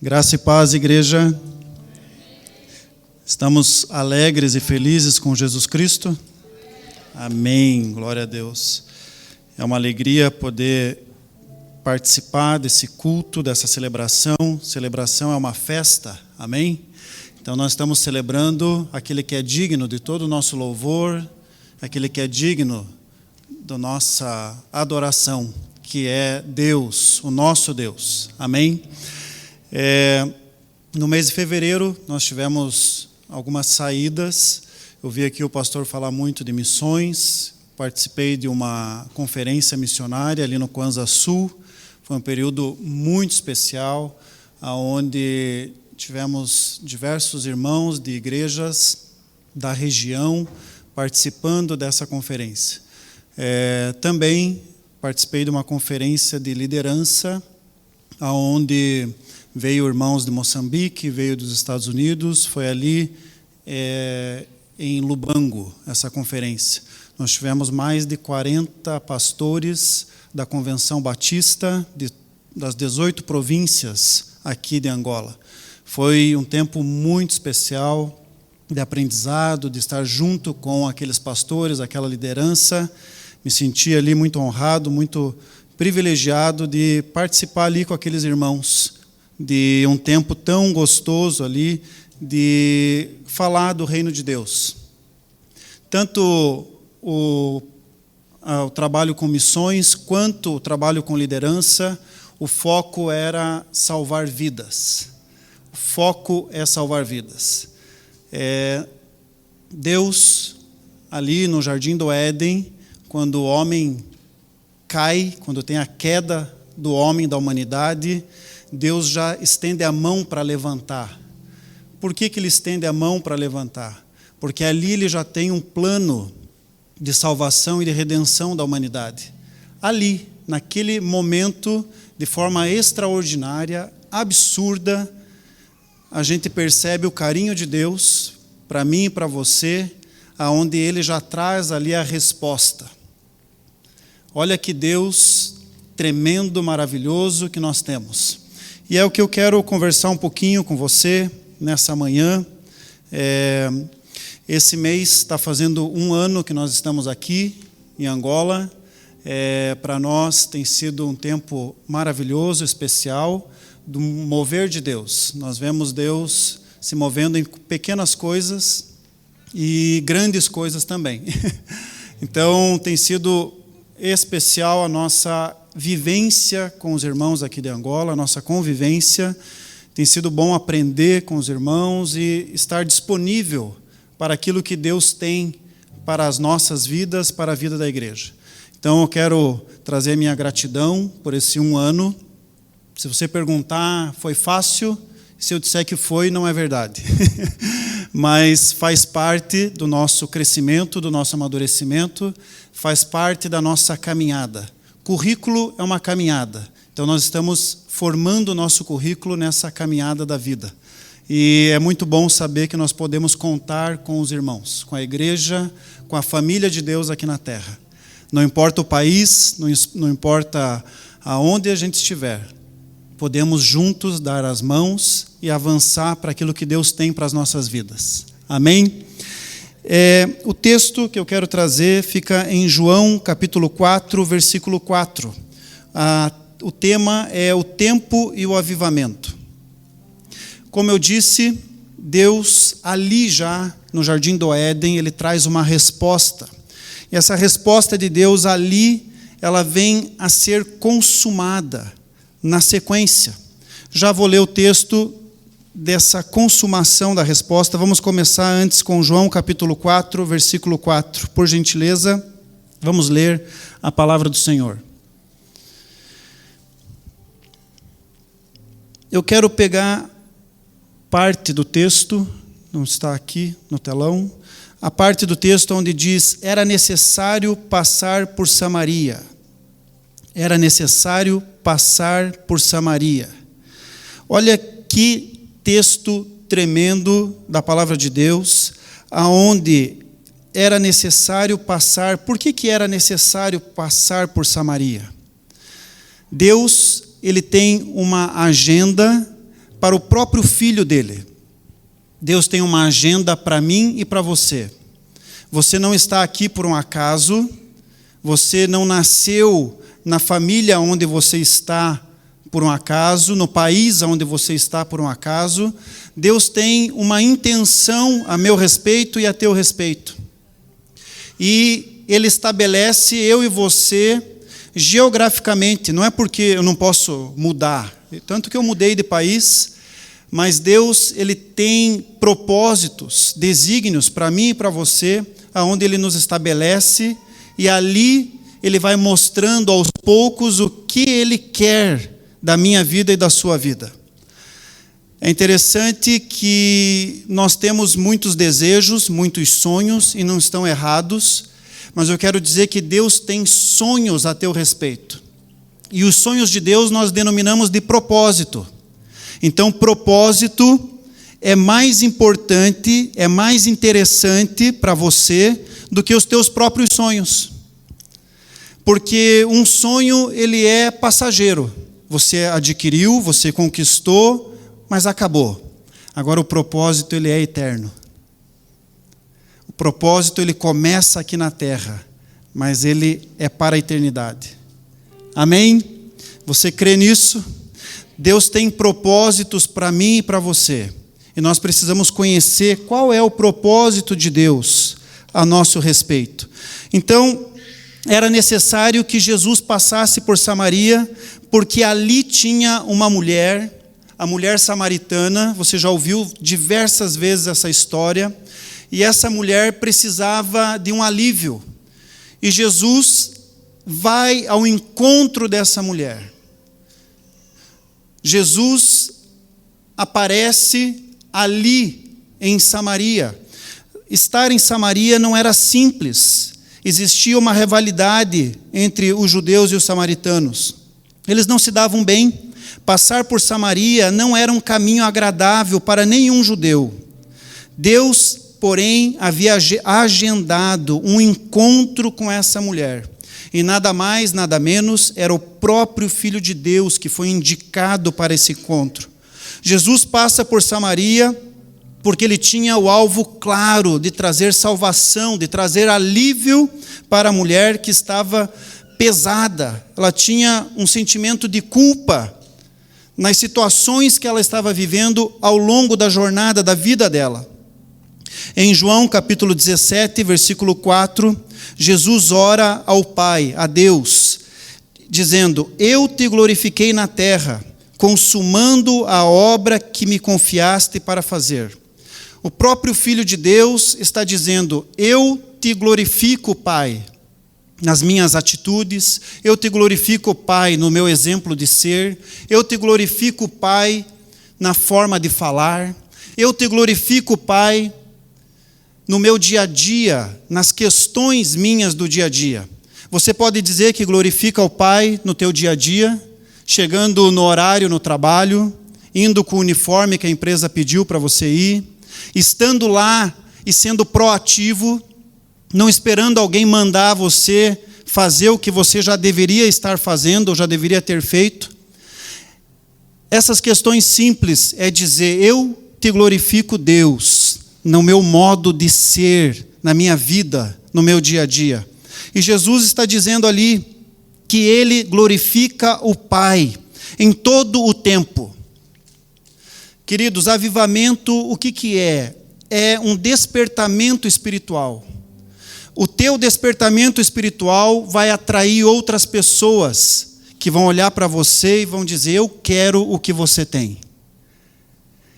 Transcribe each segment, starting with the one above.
Graça e paz, igreja. Estamos alegres e felizes com Jesus Cristo? Amém, glória a Deus. É uma alegria poder participar desse culto, dessa celebração. Celebração é uma festa, amém? Então nós estamos celebrando aquele que é digno de todo o nosso louvor, aquele que é digno da nossa adoração, que é Deus, o nosso Deus, amém? No mês de fevereiro nós tivemos algumas saídas. Eu vi aqui o pastor falar muito de missões. Participei de uma conferência missionária ali no Kwanzaa Sul. Foi um período muito especial, onde tivemos diversos irmãos de igrejas da região participando dessa conferência. Também participei de uma conferência de liderança, onde veio irmãos de Moçambique, veio dos Estados Unidos. Foi ali em Lubango, essa conferência. Nós tivemos mais de 40 pastores da Convenção Batista, das 18 províncias aqui de Angola. Foi um tempo muito especial de aprendizado, de estar junto com aqueles pastores, aquela liderança. Me senti ali muito honrado, muito privilegiado de participar ali com aqueles irmãos, de um tempo tão gostoso ali, de falar do reino de Deus. Tanto o trabalho com missões, quanto o trabalho com liderança, o foco era salvar vidas. O foco é salvar vidas. Deus, ali no Jardim do Éden, quando o homem cai, quando tem a queda do homem, da humanidade, Deus já estende a mão para levantar. Por que Ele estende a mão para levantar? Porque ali Ele já tem um plano de salvação e de redenção da humanidade. Ali, naquele momento, de forma extraordinária, absurda, a gente percebe o carinho de Deus para mim e para você, aonde Ele já traz ali a resposta. Olha que Deus tremendo, maravilhoso que nós temos. E é o que eu quero conversar um pouquinho com você nessa manhã. Esse mês está fazendo um ano que nós estamos aqui em Angola. Para nós tem sido um tempo maravilhoso, especial, do mover de Deus. Nós vemos Deus se movendo em pequenas coisas e grandes coisas também. Então tem sido especial a nossa vivência com os irmãos aqui de Angola, a nossa convivência. Tem sido bom aprender com os irmãos e estar disponível para aquilo que Deus tem para as nossas vidas, para a vida da igreja. Então eu quero trazer minha gratidão por esse um ano. Se você perguntar, foi fácil? Se eu disser que foi, não é verdade. Mas faz parte do nosso crescimento, do nosso amadurecimento, faz parte da nossa caminhada. Currículo é uma caminhada. Então nós estamos formando o nosso currículo nessa caminhada da vida. E é muito bom saber que nós podemos contar com os irmãos, com a igreja, com a família de Deus aqui na terra. Não importa o país, não importa aonde a gente estiver, podemos juntos dar as mãos e avançar para aquilo que Deus tem para as nossas vidas. Amém? O texto que eu quero trazer fica em João capítulo 4, versículo 4. O tema é o tempo e o avivamento. Como eu disse, Deus ali já no Jardim do Éden, Ele traz uma resposta. E essa resposta de Deus ali, ela vem a ser consumada na sequência. Já vou ler o texto dessa consumação da resposta. Vamos começar antes com João capítulo 4, versículo 4. Por gentileza, vamos ler a palavra do Senhor. Eu quero pegar parte do texto, não está aqui no telão, a parte do texto onde diz: era necessário passar por Samaria. Era necessário passar por Samaria. Olha que texto tremendo da palavra de Deus, aonde era necessário passar. Por que era necessário passar por Samaria? Deus, Ele tem uma agenda para o próprio Filho dele. Deus tem uma agenda para mim e para você. Você não está aqui por um acaso, você não nasceu na família onde você está por um acaso, no país onde você está por um acaso. Deus tem uma intenção a meu respeito e a teu respeito. E Ele estabelece eu e você geograficamente, não é porque eu não posso mudar, tanto que eu mudei de país, mas Deus, Ele tem propósitos, desígnios para mim e para você, aonde Ele nos estabelece, e ali Ele vai mostrando aos poucos o que Ele quer da minha vida e da sua vida. É interessante que nós temos muitos desejos, muitos sonhos, e não estão errados, mas eu quero dizer que Deus tem sonhos a teu respeito. E os sonhos de Deus nós denominamos de propósito. Então, propósito é mais importante, é mais interessante para você do que os teus próprios sonhos. Porque um sonho, ele é passageiro. Você adquiriu, você conquistou, mas acabou. Agora o propósito, ele é eterno. O propósito, ele começa aqui na terra, mas ele é para a eternidade. Amém? Você crê nisso? Deus tem propósitos para mim e para você. E nós precisamos conhecer qual é o propósito de Deus a nosso respeito. Então, era necessário que Jesus passasse por Samaria, porque ali tinha uma mulher, a mulher samaritana. Você já ouviu diversas vezes essa história. E essa mulher precisava de um alívio. E Jesus vai ao encontro dessa mulher. Jesus aparece ali em Samaria. Estar em Samaria não era simples. Existia uma rivalidade entre os judeus e os samaritanos. Eles não se davam bem. Passar por Samaria não era um caminho agradável para nenhum judeu. Deus, porém, havia agendado um encontro com essa mulher. E nada mais, nada menos, era o próprio Filho de Deus que foi indicado para esse encontro. Jesus passa por Samaria porque ele tinha o alvo claro de trazer salvação, de trazer alívio para a mulher que estava pesada. Ela tinha um sentimento de culpa nas situações que ela estava vivendo ao longo da jornada da vida dela. Em João capítulo 17, versículo 4, Jesus ora ao Pai, a Deus, dizendo: eu te glorifiquei na terra, consumando a obra que me confiaste para fazer. O próprio Filho de Deus está dizendo: eu te glorifico, Pai, nas minhas atitudes, eu te glorifico, Pai, no meu exemplo de ser, eu te glorifico, Pai, na forma de falar, eu te glorifico, Pai, no meu dia a dia, nas questões minhas do dia a dia. Você pode dizer que glorifica o Pai no teu dia a dia, chegando no horário no trabalho, indo com o uniforme que a empresa pediu para você ir, estando lá e sendo proativo, não esperando alguém mandar você fazer o que você já deveria estar fazendo ou já deveria ter feito. Essas questões simples é dizer: eu te glorifico, Deus, no meu modo de ser, na minha vida, no meu dia a dia. E Jesus está dizendo ali que ele glorifica o Pai em todo o tempo. Queridos, avivamento, o que é? É um despertamento espiritual. O teu despertamento espiritual vai atrair outras pessoas que vão olhar para você e vão dizer: eu quero o que você tem.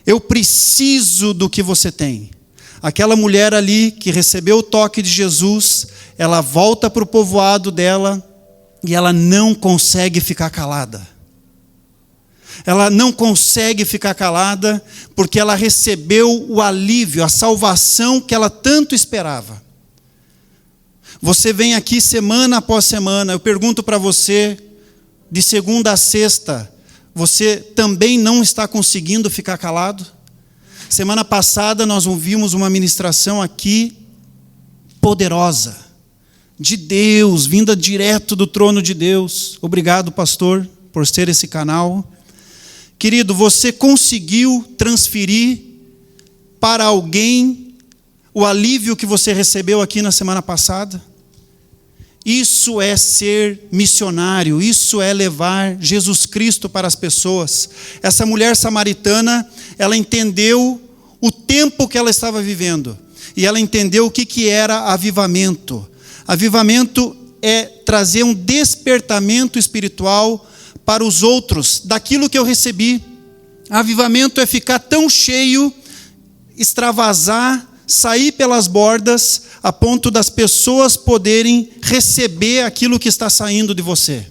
Eu preciso do que você tem. Aquela mulher ali que recebeu o toque de Jesus, ela volta para o povoado dela e ela não consegue ficar calada. Ela não consegue ficar calada porque ela recebeu o alívio, a salvação que ela tanto esperava. Você vem aqui semana após semana, eu pergunto para você, de segunda a sexta, você também não está conseguindo ficar calado? Semana passada nós ouvimos uma ministração aqui poderosa, de Deus, vinda direto do trono de Deus. Obrigado, pastor, por ser esse canal. Querido, você conseguiu transferir para alguém o alívio que você recebeu aqui na semana passada? Isso é ser missionário, isso é levar Jesus Cristo para as pessoas. Essa mulher samaritana, ela entendeu o tempo que ela estava vivendo. E ela entendeu o que era avivamento. Avivamento é trazer um despertamento espiritual para os outros, daquilo que eu recebi. Avivamento é ficar tão cheio, extravasar, sair pelas bordas, a ponto das pessoas poderem receber aquilo que está saindo de você.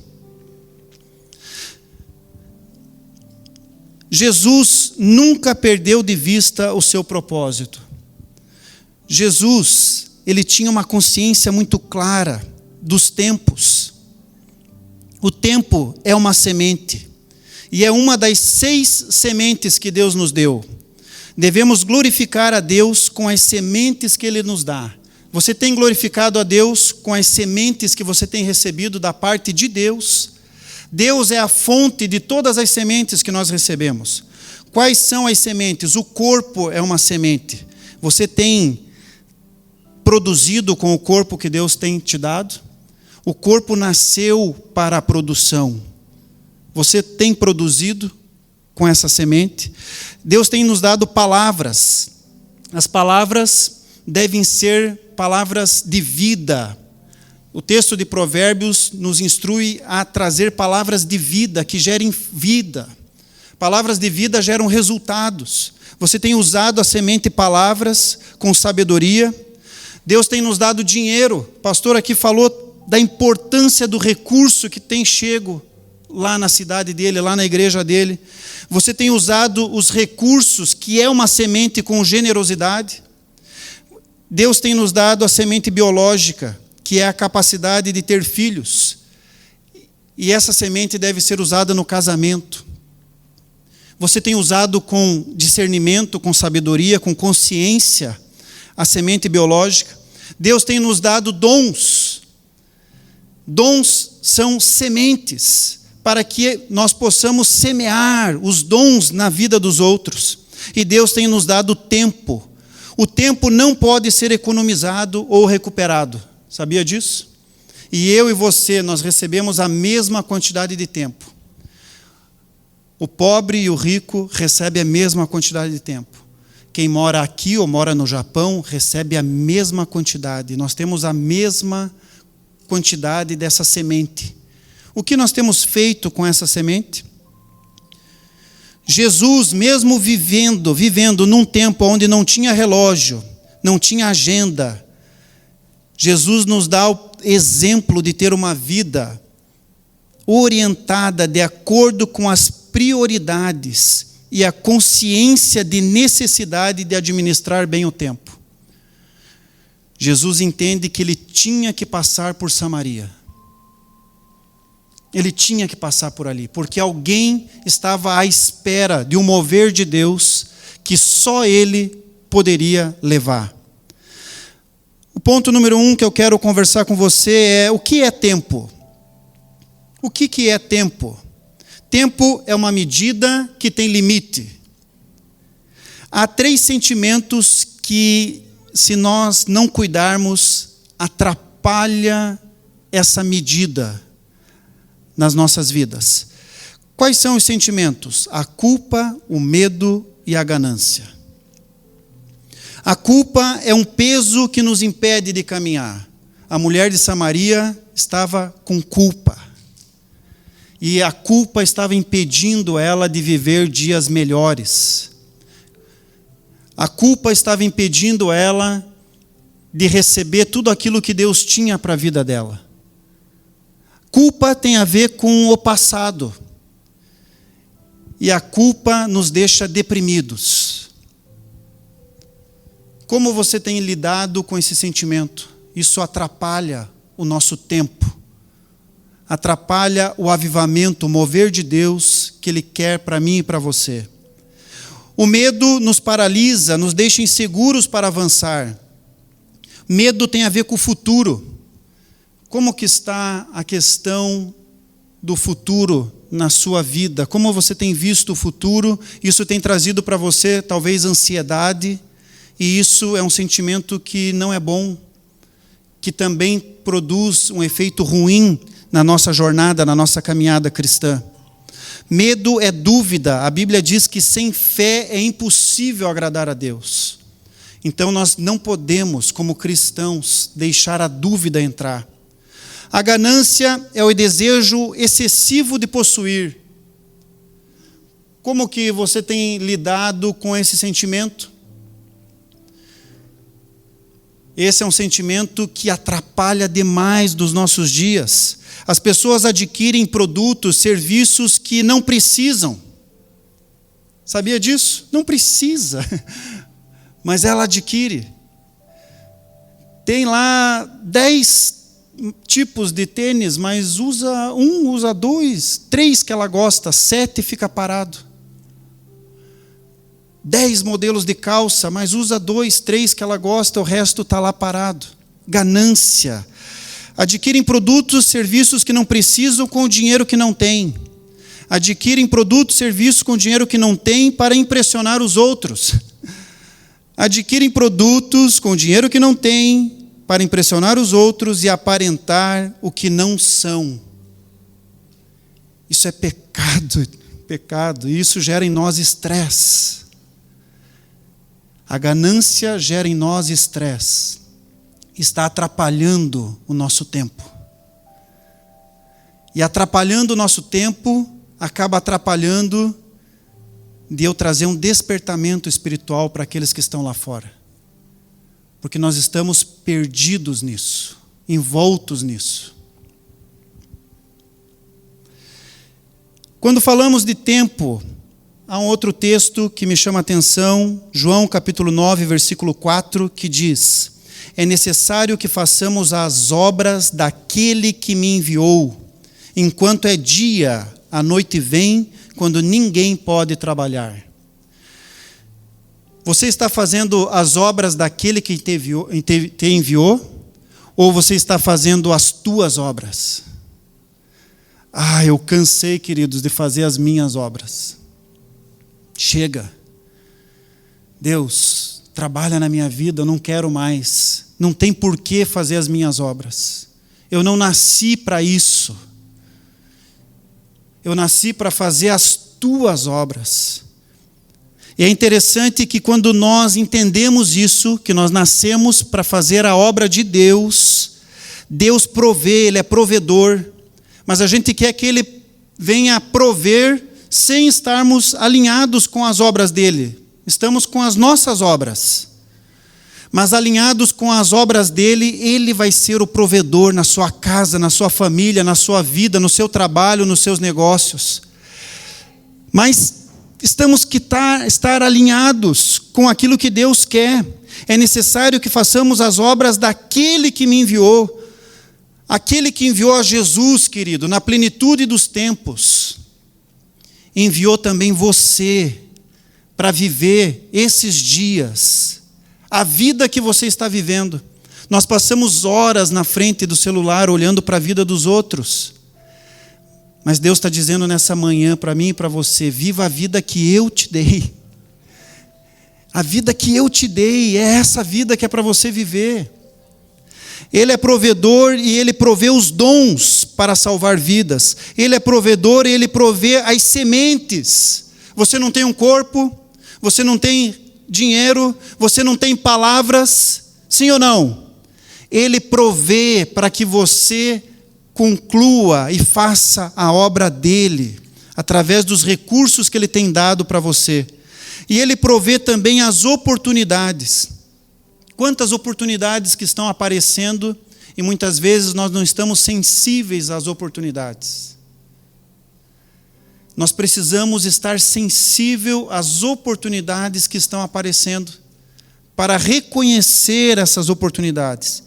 Jesus nunca perdeu de vista o seu propósito. Jesus, ele tinha uma consciência muito clara dos tempos. O tempo é uma semente, e é uma das 6 sementes que Deus nos deu. Devemos glorificar a Deus com as sementes que Ele nos dá. Você tem glorificado a Deus com as sementes que você tem recebido da parte de Deus? Deus é a fonte de todas as sementes que nós recebemos. Quais são as sementes? O corpo é uma semente. Você tem produzido com o corpo que Deus tem te dado? O corpo nasceu para a produção. Você tem produzido com essa semente? Deus tem nos dado palavras. As palavras devem ser palavras de vida. O texto de Provérbios nos instrui a trazer palavras de vida, que gerem vida. Palavras de vida geram resultados. Você tem usado a semente palavras com sabedoria. Deus tem nos dado dinheiro. O pastor aqui falou da importância do recurso que tem chego lá na cidade dele, lá na igreja dele. Você tem usado os recursos, que é uma semente, com generosidade. Deus tem nos dado a semente biológica, que é a capacidade de ter filhos. E essa semente deve ser usada no casamento. Você tem usado com discernimento, com sabedoria, com consciência, a semente biológica. Deus tem nos dado dons. Dons são sementes, para que nós possamos semear os dons na vida dos outros. E Deus tem nos dado tempo. O tempo não pode ser economizado ou recuperado. Sabia disso? E eu e você, nós recebemos a mesma quantidade de tempo. O pobre e o rico recebem a mesma quantidade de tempo. Quem mora aqui ou mora no Japão recebe a mesma quantidade. Nós temos a mesma quantidade dessa semente. O que nós temos feito com essa semente? Jesus, mesmo vivendo num tempo onde não tinha relógio, não tinha agenda, Jesus nos dá o exemplo de ter uma vida orientada de acordo com as prioridades e a consciência de necessidade de administrar bem o tempo. Jesus entende que ele tinha que passar por Samaria. Ele tinha que passar por ali, porque alguém estava à espera de um mover de Deus que só ele poderia levar. O ponto número 1 que eu quero conversar com você é: o que é tempo? O que é tempo? Tempo é uma medida que tem limite. Há 3 sentimentos que, se nós não cuidarmos, atrapalha essa medida nas nossas vidas. Quais são os sentimentos? A culpa, o medo e a ganância. A culpa é um peso que nos impede de caminhar. A mulher de Samaria estava com culpa. E a culpa estava impedindo ela de viver dias melhores. A culpa estava impedindo ela de receber tudo aquilo que Deus tinha para a vida dela. Culpa tem a ver com o passado. E a culpa nos deixa deprimidos. Como você tem lidado com esse sentimento? Isso atrapalha o nosso tempo. Atrapalha o avivamento, o mover de Deus que Ele quer para mim e para você. O medo nos paralisa, nos deixa inseguros para avançar. Medo tem a ver com o futuro. Como que está a questão do futuro na sua vida? Como você tem visto o futuro? Isso tem trazido para você talvez ansiedade, e isso é um sentimento que não é bom, que também produz um efeito ruim na nossa jornada, na nossa caminhada cristã. Medo é dúvida. A Bíblia diz que sem fé é impossível agradar a Deus. Então nós não podemos, como cristãos, deixar a dúvida entrar. A ganância é o desejo excessivo de possuir. Como que você tem lidado com esse sentimento? Esse é um sentimento que atrapalha demais dos nossos dias. As pessoas adquirem produtos, serviços que não precisam. Sabia disso? Não precisa, mas ela adquire. Tem lá 10 tipos de tênis, mas usa um, usa 2, 3 que ela gosta, 7 fica parado. 10 modelos de calça, mas usa 2, 3 que ela gosta, o resto está lá parado. Ganância. Adquirem produtos, serviços que não precisam com o dinheiro que não têm. Adquirem produtos, serviços com o dinheiro que não têm para impressionar os outros. Adquirem produtos com o dinheiro que não têm para impressionar os outros e aparentar o que não são. Isso é pecado, e isso gera em nós estresse. A ganância gera em nós estresse. Está atrapalhando o nosso tempo. E atrapalhando o nosso tempo, acaba atrapalhando de eu trazer um despertamento espiritual para aqueles que estão lá fora. Porque nós estamos perdidos nisso, envoltos nisso. Quando falamos de tempo, há um outro texto que me chama a atenção, João capítulo 9, versículo 4, que diz: é necessário que façamos as obras daquele que me enviou. Enquanto é dia, a noite vem, quando ninguém pode trabalhar. Você está fazendo as obras daquele que te enviou? Ou você está fazendo as tuas obras? Eu cansei, queridos, de fazer as minhas obras. Chega. Deus, trabalha na minha vida, eu não quero mais. Não tem por que fazer as minhas obras. Eu não nasci para isso. Eu nasci para fazer as tuas obras. E é interessante que quando nós entendemos isso, que nós nascemos para fazer a obra de Deus, Deus provê, Ele é provedor, mas a gente quer que Ele venha prover sem estarmos alinhados com as obras dEle. Estamos com as nossas obras. Mas alinhados com as obras dEle, Ele vai ser o provedor na sua casa, na sua família, na sua vida, no seu trabalho, nos seus negócios. Mas estamos que estar alinhados com aquilo que Deus quer. É necessário que façamos as obras daquele que me enviou. Aquele que enviou a Jesus, querido, na plenitude dos tempos. Enviou também você para viver esses dias. A vida que você está vivendo. Nós passamos horas na frente do celular olhando para a vida dos outros. Mas Deus está dizendo nessa manhã para mim e para você: viva a vida que eu te dei. A vida que eu te dei é essa vida que é para você viver. Ele é provedor e Ele provê os dons para salvar vidas. Ele é provedor e Ele provê as sementes. Você não tem um corpo, você não tem dinheiro, você não tem palavras, sim ou não? Ele provê para que você conclua e faça a obra dele, através dos recursos que Ele tem dado para você. E Ele provê também as oportunidades. Quantas oportunidades que estão aparecendo e muitas vezes nós não estamos sensíveis às oportunidades. Nós precisamos estar sensível às oportunidades que estão aparecendo para reconhecer essas oportunidades.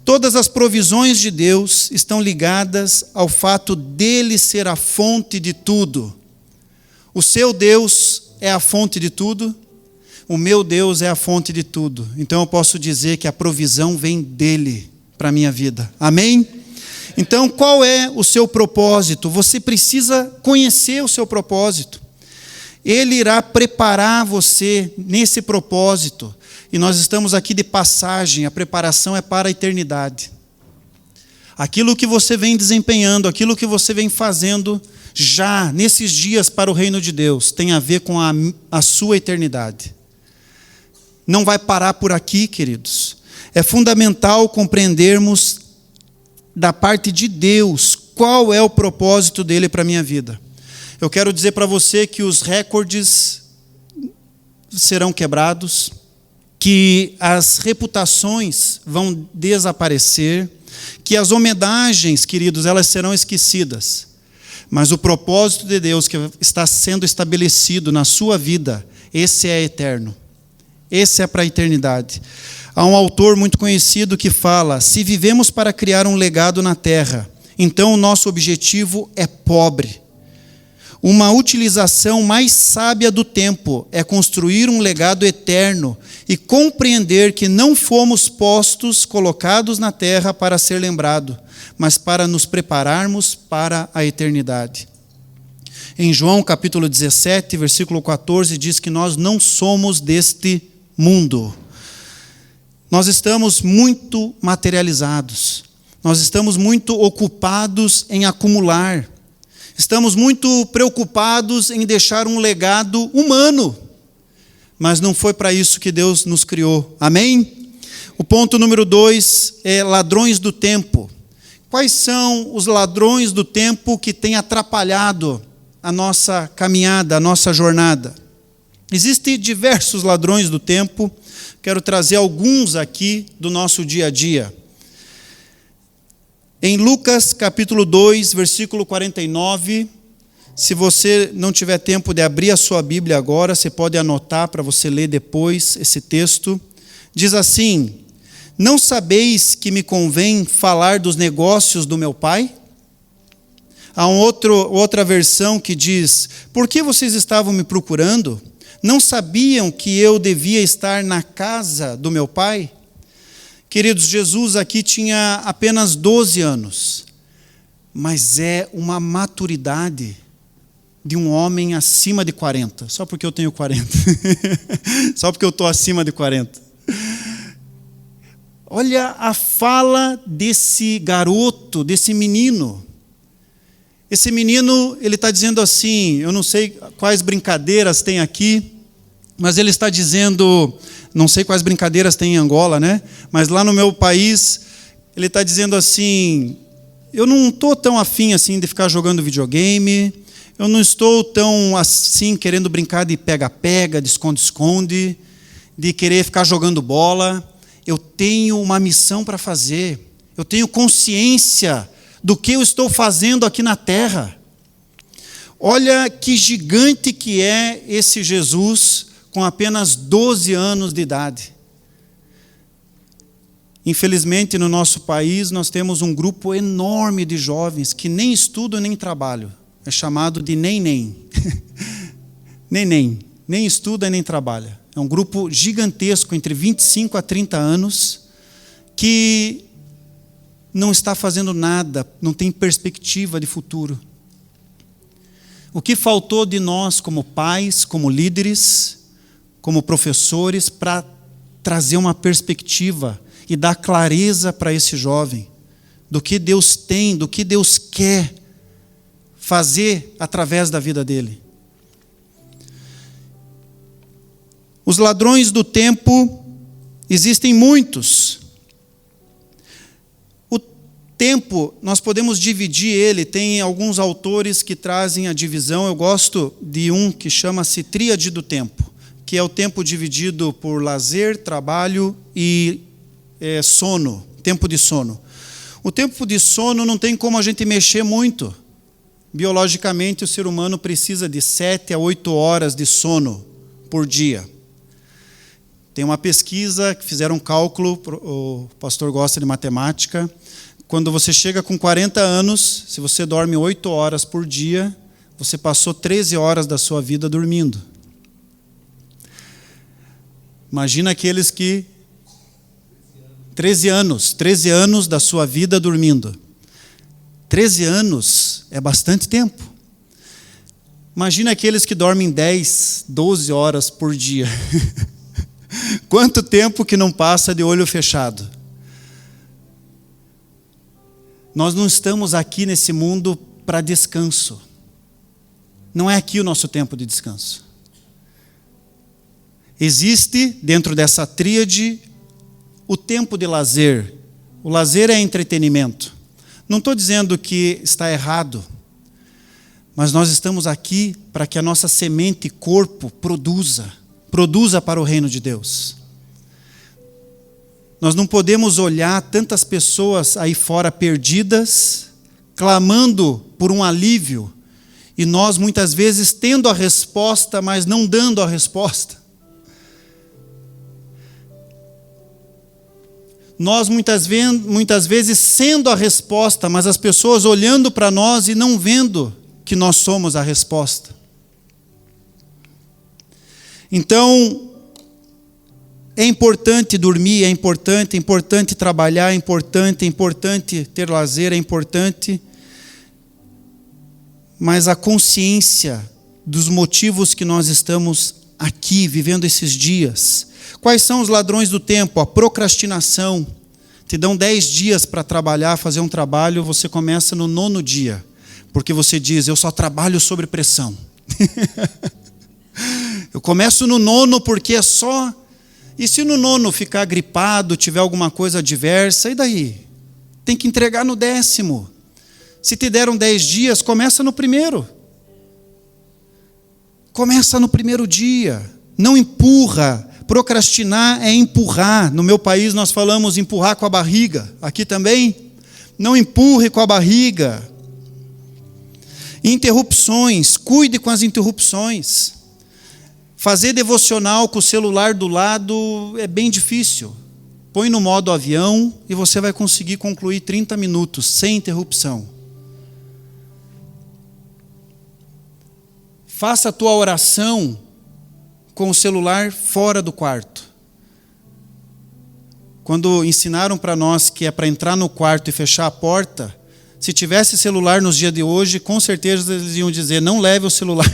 Todas as provisões de Deus estão ligadas ao fato dele ser a fonte de tudo. O seu Deus é a fonte de tudo, o meu Deus é a fonte de tudo. Então eu posso dizer que a provisão vem dele para a minha vida. Amém? Então, qual é o seu propósito? Você precisa conhecer o seu propósito. Ele irá preparar você nesse propósito. E nós estamos aqui de passagem, a preparação é para a eternidade. Aquilo que você vem desempenhando, aquilo que você vem fazendo já nesses dias para o reino de Deus, tem a ver com a sua eternidade. Não vai parar por aqui, queridos. É fundamental compreendermos da parte de Deus qual é o propósito dele para a minha vida. Eu quero dizer para você que os recordes serão quebrados, que as reputações vão desaparecer, que as homenagens, queridos, elas serão esquecidas. Mas o propósito de Deus que está sendo estabelecido na sua vida, esse é eterno. Esse é para a eternidade. Há um autor muito conhecido que fala: se vivemos para criar um legado na terra, então o nosso objetivo é pobre. Uma utilização mais sábia do tempo é construir um legado eterno e compreender que não fomos colocados na terra para ser lembrado, mas para nos prepararmos para a eternidade. Em João capítulo 17, versículo 14, diz que nós não somos deste mundo. Nós estamos muito materializados, nós estamos muito ocupados em acumular, estamos muito preocupados em deixar um legado humano, mas não foi para isso que Deus nos criou, amém? O ponto número 2 é ladrões do tempo. Quais são os ladrões do tempo que têm atrapalhado a nossa caminhada, a nossa jornada? Existem diversos ladrões do tempo, quero trazer alguns aqui do nosso dia a dia. Em Lucas capítulo 2, versículo 49, se você não tiver tempo de abrir a sua Bíblia agora, você pode anotar para você ler depois esse texto. Diz assim: não sabeis que me convém falar dos negócios do meu Pai? Há outra versão que diz: por que vocês estavam me procurando? Não sabiam que eu devia estar na casa do meu Pai? Queridos, Jesus aqui tinha apenas 12 anos, mas é uma maturidade de um homem acima de 40. Só porque eu tenho 40. Só porque eu estou acima de 40. Olha a fala desse garoto, desse menino. Esse menino, ele está dizendo assim, eu não sei quais brincadeiras tem aqui, mas ele está dizendo, não sei quais brincadeiras tem em Angola, né? Mas lá no meu país, ele está dizendo assim: eu não estou tão afim assim de ficar jogando videogame, eu não estou tão assim querendo brincar de pega-pega, de esconde-esconde, de querer ficar jogando bola. Eu tenho uma missão para fazer, eu tenho consciência do que eu estou fazendo aqui na terra. Olha que gigante que é esse Jesus com apenas 12 anos de idade. Infelizmente, no nosso país, nós temos um grupo enorme de jovens que nem estudam nem trabalham. É chamado de nem. Nem estuda nem trabalha. É um grupo gigantesco, entre 25 a 30 anos, que não está fazendo nada, não tem perspectiva de futuro. O que faltou de nós como pais, como líderes, como professores, para trazer uma perspectiva e dar clareza para esse jovem do que Deus tem, do que Deus quer fazer através da vida dele. Os ladrões do tempo existem muitos. O tempo, nós podemos dividir ele, tem alguns autores que trazem a divisão. Eu gosto de um que chama-se Tríade do Tempo, que é o tempo dividido por lazer, trabalho e sono, tempo de sono. O tempo de sono não tem como a gente mexer muito. Biologicamente, o ser humano precisa de 7 a 8 horas de sono por dia. Tem uma pesquisa que fizeram um cálculo, o pastor gosta de matemática. Quando você chega com 40 anos, se você dorme 8 horas por dia, você passou 13 horas da sua vida dormindo. Imagina aqueles que 13 anos da sua vida dormindo. 13 anos é bastante tempo. Imagina aqueles que dormem 10, 12 horas por dia. Quanto tempo que não passa de olho fechado? Nós não estamos aqui nesse mundo para descanso. Não é aqui o nosso tempo de descanso. Existe, dentro dessa tríade, o tempo de lazer. O lazer é entretenimento. Não estou dizendo que está errado, mas nós estamos aqui para que a nossa semente, corpo, produza para o reino de Deus. Nós não podemos olhar tantas pessoas aí fora perdidas, clamando por um alívio, e nós muitas vezes tendo a resposta, mas não dando a resposta. Nós muitas vezes sendo a resposta, mas as pessoas olhando para nós e não vendo que nós somos a resposta. Então, é importante dormir, é importante trabalhar, é importante ter lazer, é importante, mas a consciência dos motivos que nós estamos aqui, vivendo esses dias. Quais são os ladrões do tempo? A procrastinação. Te dão 10 dias para trabalhar, fazer um trabalho, você começa no 9º dia, porque você diz, eu só trabalho sob pressão. Eu começo no 9º porque é só... E se no 9º ficar gripado, tiver alguma coisa adversa, e daí? Tem que entregar no 10º. Se te deram 10 dias, começa no 1º. Começa no 1º dia. Não empurra. Procrastinar é empurrar. No meu país nós falamos empurrar com a barriga. Aqui também. Não empurre com a barriga. Interrupções. Cuide com as interrupções. Fazer devocional com o celular do lado é bem difícil. Põe no modo avião e você vai conseguir concluir 30 minutos sem interrupção. Faça a tua oração com o celular fora do quarto. Quando ensinaram para nós que é para entrar no quarto e fechar a porta, se tivesse celular nos dias de hoje, com certeza eles iam dizer, não leve o celular.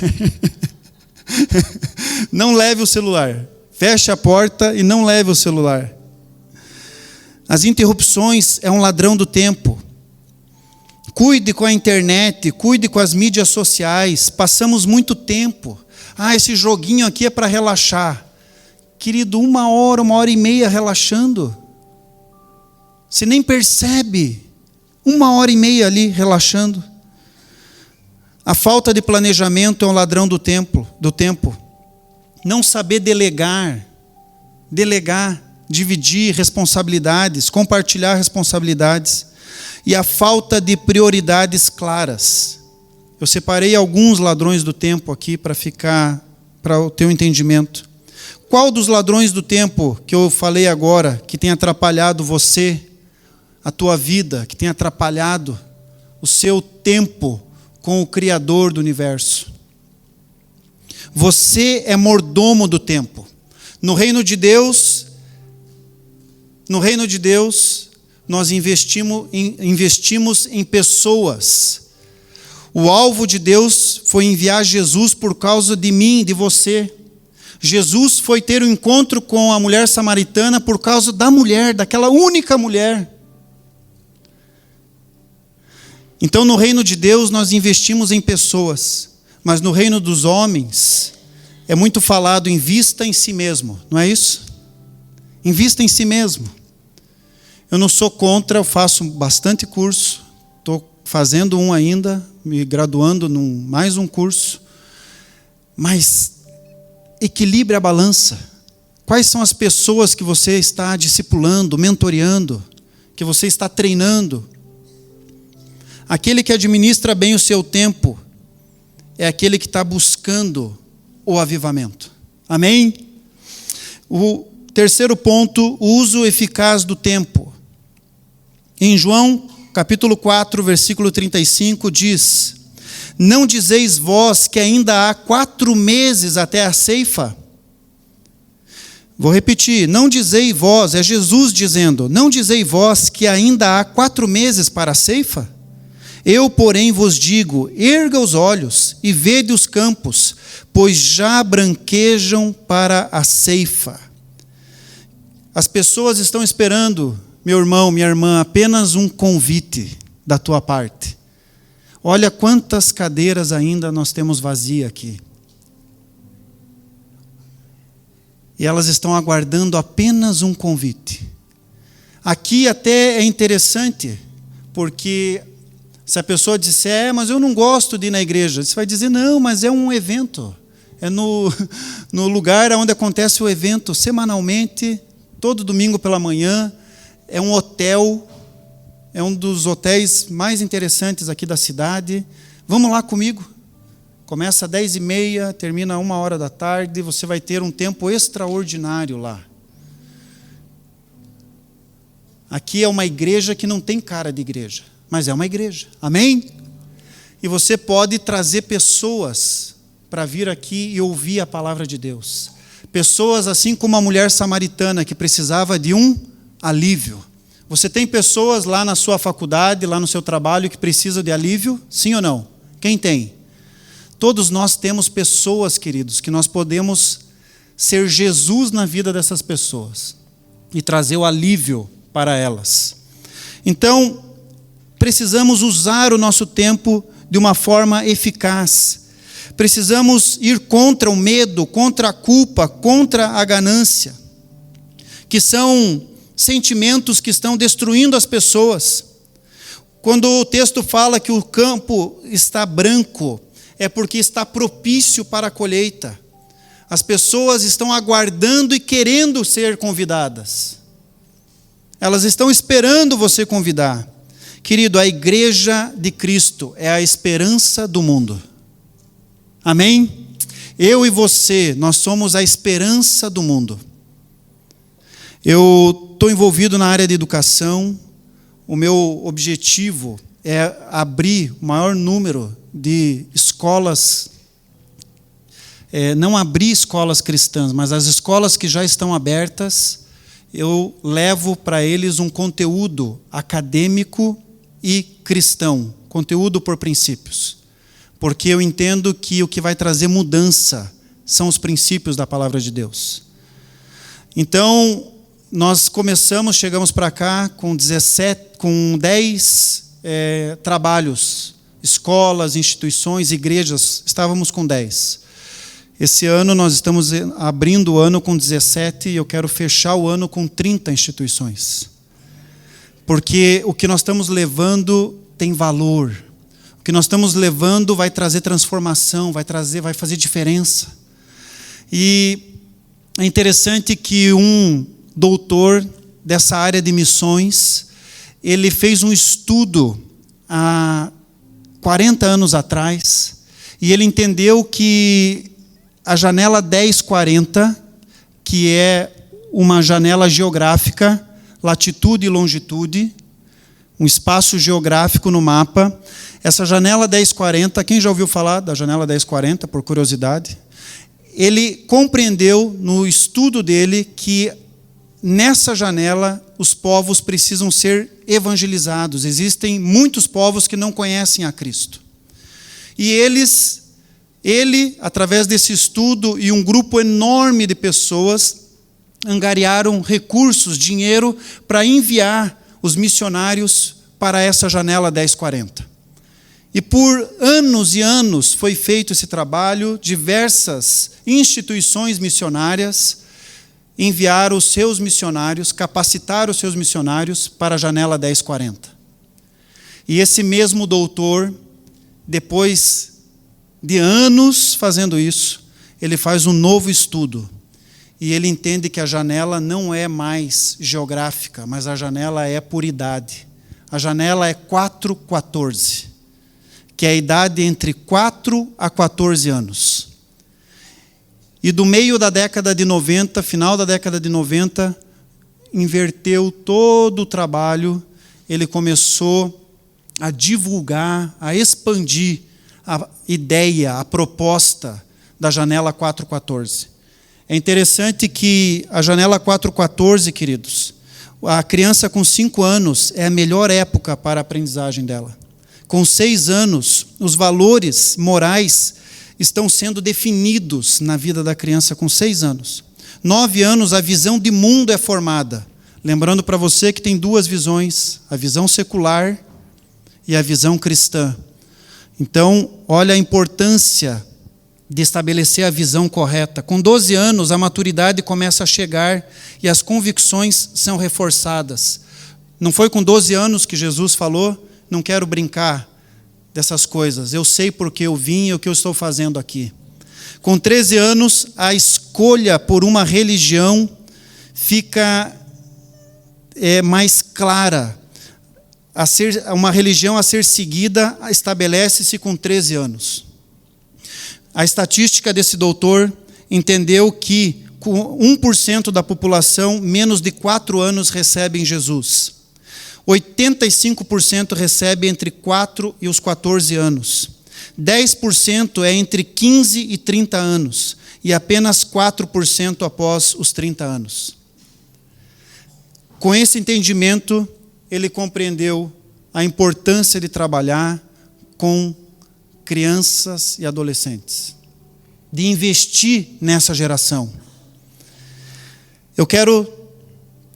Não leve o celular. Feche a porta e não leve o celular. As interrupções é um ladrão do tempo. Cuide com a internet, cuide com as mídias sociais. Passamos muito tempo. Esse joguinho aqui é para relaxar. Querido, 1 hora, 1h30 relaxando. Você nem percebe. 1h30 ali relaxando. A falta de planejamento é um ladrão do tempo. Não saber delegar, dividir responsabilidades, compartilhar responsabilidades. E a falta de prioridades claras. Eu separei alguns ladrões do tempo aqui para o teu entendimento. Qual dos ladrões do tempo que eu falei agora, que tem atrapalhado você, a tua vida, que tem atrapalhado o seu tempo com o Criador do universo? Você é mordomo do tempo. No reino de Deus, nós investimos em pessoas. O alvo de Deus foi enviar Jesus por causa de mim, de você. Jesus foi ter um encontro com a mulher samaritana por causa da mulher, daquela única mulher. Então, no reino de Deus, nós investimos em pessoas. Mas no reino dos homens, é muito falado, invista em si mesmo. Não é isso? Invista em si mesmo. Eu não sou contra, eu faço bastante curso. Estou fazendo um ainda, me graduando num mais um curso. Mas equilibre a balança. Quais são as pessoas que você está discipulando, mentoreando, que você está treinando? Aquele que administra bem o seu tempo é aquele que está buscando o avivamento. Amém? O terceiro ponto, o uso eficaz do tempo. Em João, capítulo 4, versículo 35, diz: não dizeis vós que ainda há 4 meses até a ceifa? Vou repetir, não dizei vós, é Jesus dizendo, não dizei vós que ainda há 4 meses para a ceifa? Eu, porém, vos digo, erga os olhos e vede os campos, pois já branquejam para a ceifa. As pessoas estão esperando, meu irmão, minha irmã, apenas um convite da tua parte. Olha quantas cadeiras ainda nós temos vazias aqui. E elas estão aguardando apenas um convite. Aqui até é interessante, porque se a pessoa disser, mas eu não gosto de ir na igreja, você vai dizer, não, mas é um evento. É no lugar onde acontece o evento, semanalmente, todo domingo pela manhã. É um hotel, é um dos hotéis mais interessantes aqui da cidade. Vamos lá comigo. Começa às 10h30, termina 13h, você vai ter um tempo extraordinário lá. Aqui é uma igreja que não tem cara de igreja, mas é uma igreja. Amém? E você pode trazer pessoas para vir aqui e ouvir a palavra de Deus. Pessoas assim como a mulher samaritana que precisava de um alívio. Você tem pessoas lá na sua faculdade, lá no seu trabalho que precisam de alívio? Sim ou não? Quem tem? Todos nós temos pessoas, queridos, que nós podemos ser Jesus na vida dessas pessoas e trazer o alívio para elas. Então, precisamos usar o nosso tempo de uma forma eficaz. Precisamos ir contra o medo, contra a culpa, contra a ganância, que são sentimentos que estão destruindo as pessoas. Quando o texto fala que o campo está branco, é porque está propício para a colheita. As pessoas estão aguardando e querendo ser convidadas. Elas estão esperando você convidar. Querido, a igreja de Cristo é a esperança do mundo. Amém? Eu e você, nós somos a esperança do mundo. Eu estou envolvido na área de educação. O meu objetivo é abrir o maior número de escolas, não abrir escolas cristãs, mas as escolas que já estão abertas, eu levo para eles um conteúdo acadêmico e cristão, conteúdo por princípios, porque eu entendo que o que vai trazer mudança são os princípios da palavra de Deus. Então, nós chegamos para cá com 10 trabalhos, escolas, instituições, igrejas, estávamos com 10. Esse ano nós estamos abrindo o ano com 17 e eu quero fechar o ano com 30 instituições. Porque o que nós estamos levando tem valor. O que nós estamos levando vai trazer transformação, vai fazer diferença. E é interessante que um doutor dessa área de missões, ele fez um estudo há 40 anos atrás, e ele entendeu que a janela 1040, que é uma janela geográfica, latitude e longitude, um espaço geográfico no mapa, essa janela 1040, quem já ouviu falar da janela 1040, por curiosidade? Ele compreendeu no estudo dele que nessa janela os povos precisam ser evangelizados. Existem muitos povos que não conhecem a Cristo. E ele, através desse estudo e um grupo enorme de pessoas, angariaram recursos, dinheiro, para enviar os missionários para essa janela 1040. E por anos e anos foi feito esse trabalho, diversas instituições missionárias enviaram os seus missionários, capacitaram os seus missionários para a janela 1040. E esse mesmo doutor, depois de anos fazendo isso, ele faz um novo estudo. E ele entende que a janela não é mais geográfica, mas a janela é por idade. A janela é 4-14, que é a idade entre 4 a 14 anos. E do meio da década de 90, final da década de 90, inverteu todo o trabalho, ele começou a divulgar, a expandir a ideia, a proposta da janela 414. É interessante que a janela 414, queridos, a criança com 5 anos é a melhor época para a aprendizagem dela. com 6 anos, os valores morais estão sendo definidos na vida da criança com 6 anos. 9 anos, a visão de mundo é formada. Lembrando para você que tem 2 visões, a visão secular e a visão cristã. Então, olha a importância de estabelecer a visão correta. Com 12 anos, a maturidade começa a chegar e as convicções são reforçadas. Não foi com 12 anos que Jesus falou, não quero brincar dessas coisas, eu sei porque eu vim e o que eu estou fazendo aqui. Com 13 anos, a escolha por uma religião fica mais clara. Uma religião a ser seguida estabelece-se com 13 anos. A estatística desse doutor entendeu que com 1% da população, menos de 4 anos recebem Jesus. 85% recebe entre 4 e os 14 anos. 10% é entre 15 e 30 anos. E apenas 4% após os 30 anos. Com esse entendimento, ele compreendeu a importância de trabalhar com crianças e adolescentes, de investir nessa geração. Eu quero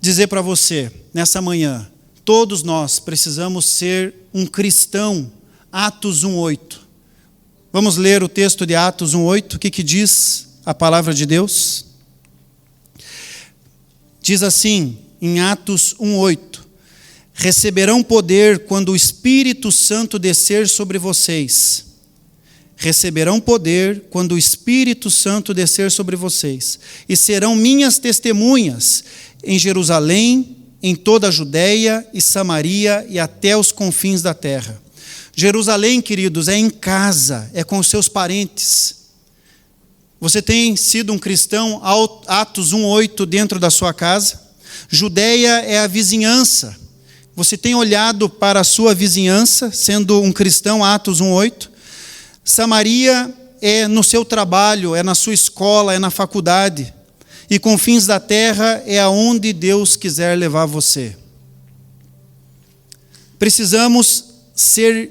dizer para você, nessa manhã, todos nós precisamos ser um cristão. Atos 1:8. Vamos ler o texto de Atos 1:8. O que diz a palavra de Deus? Diz assim, em Atos 1:8. Receberão poder quando o Espírito Santo descer sobre vocês. Receberão poder quando o Espírito Santo descer sobre vocês. E serão minhas testemunhas em Jerusalém, em toda a Judeia e Samaria e até os confins da terra. Jerusalém, queridos, é em casa, é com os seus parentes. Você tem sido um cristão, Atos 1:8, dentro da sua casa. Judeia é a vizinhança. Você tem olhado para a sua vizinhança, sendo um cristão, Atos 1:8. Samaria é no seu trabalho, é na sua escola, é na faculdade. E confins da terra é aonde Deus quiser levar você. Precisamos ser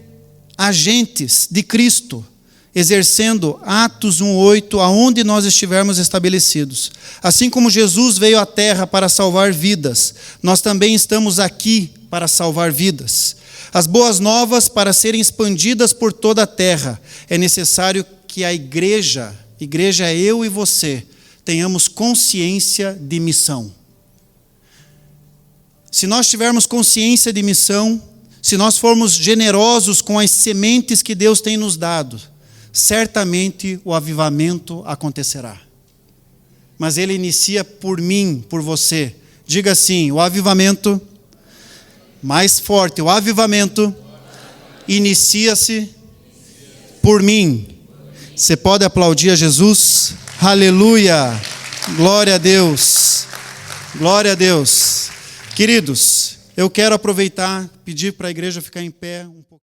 agentes de Cristo, exercendo Atos 1:8, aonde nós estivermos estabelecidos. Assim como Jesus veio à terra para salvar vidas, nós também estamos aqui para salvar vidas. As boas novas, para serem expandidas por toda a terra, é necessário que a igreja é eu e você, tenhamos consciência de missão. Se nós tivermos consciência de missão, se nós formos generosos com as sementes que Deus tem nos dado, certamente o avivamento acontecerá. Mas ele inicia por mim, por você. Diga assim, o avivamento, mais forte, o avivamento inicia-se por mim. Você pode aplaudir a Jesus? Aleluia! Glória a Deus! Glória a Deus! Queridos, eu quero aproveitar, pedir para a igreja ficar em pé um pouco.